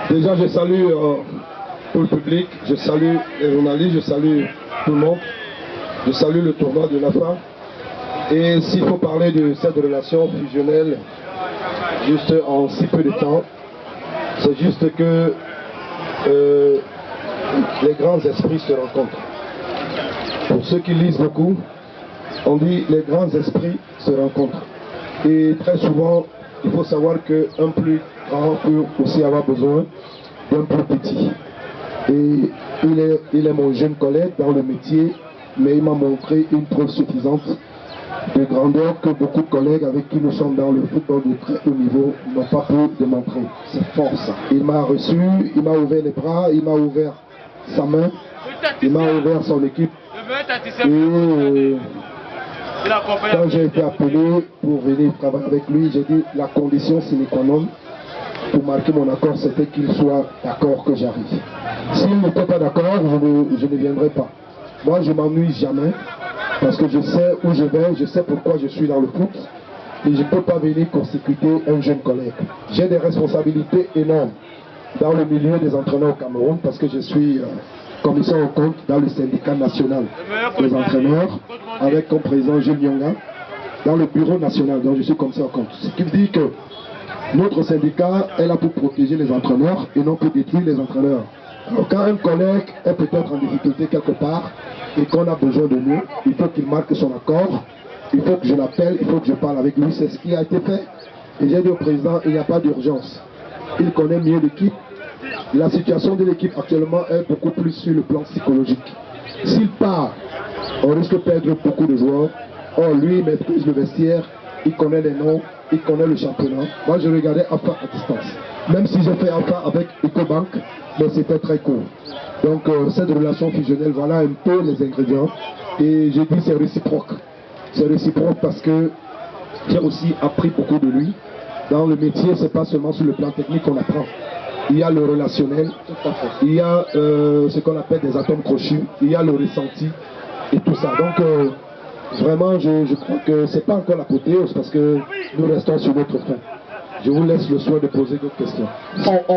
Déjà, je salue tout le public, je salue les journalistes, je salue tout le monde, je salue le tournoi de l'AFA. Et s'il faut parler de cette relation fusionnelle, juste en si peu de temps, c'est juste que les grands esprits se rencontrent. Pour ceux qui lisent beaucoup, on dit les grands esprits se rencontrent. Et très souvent, il faut savoir qu'un plus grand peut aussi avoir besoin d'un plus petit. Et il est mon jeune collègue dans le métier, mais il m'a montré une preuve suffisante de grandeur que beaucoup de collègues avec qui nous sommes dans le football de très haut niveau n'ont pas pu démontrer. C'est fort ça. Il m'a reçu, il m'a ouvert les bras, il m'a ouvert sa main, il m'a ouvert son équipe. Et quand j'ai été appelé pour venir travailler avec lui, j'ai dit la condition sine qua non pour marquer mon accord, c'était qu'il soit d'accord que j'arrive. S'il n'était pas d'accord, je ne viendrai pas. Moi, je m'ennuie jamais parce que je sais où je vais, je sais pourquoi je suis dans le foot et je ne peux pas venir consécuter un jeune collègue. J'ai des responsabilités énormes dans le milieu des entraîneurs au Cameroun parce que je suis commissaire au compte dans le syndicat national des entraîneurs avec comme président Gilles Nyonga dans le bureau national, donc je suis commissaire au compte. Ce qui veut dire que notre syndicat est là pour protéger les entraîneurs et non pour détruire les entraîneurs. Alors quand un collègue est peut-être en difficulté quelque part et qu'on a besoin de nous, il faut qu'il marque son accord, il faut que je l'appelle, il faut que je parle avec lui, c'est ce qui a été fait. Et j'ai dit au président, il n'y a pas d'urgence. Il connaît mieux l'équipe. La situation de l'équipe actuellement est beaucoup plus sur le plan psychologique. S'il part, on risque de perdre beaucoup de joueurs. Or, lui, il maîtrise le vestiaire, il connaît les noms, il connaît le championnat. Moi, je regardais AFA à distance. Même si j'ai fait AFA avec EcoBank, mais c'était très court. Donc, cette relation fusionnelle, voilà un peu les ingrédients. Et j'ai dit c'est réciproque. C'est réciproque parce que j'ai aussi appris beaucoup de lui. Dans le métier, c'est pas seulement sur le plan technique qu'on apprend. Il y a le relationnel, il y a ce qu'on appelle des atomes crochus, il y a le ressenti et tout ça. Donc, vraiment, je crois que c'est pas encore l'apothéose parce que nous restons sur notre fin. Je vous laisse le soin de poser d'autres questions.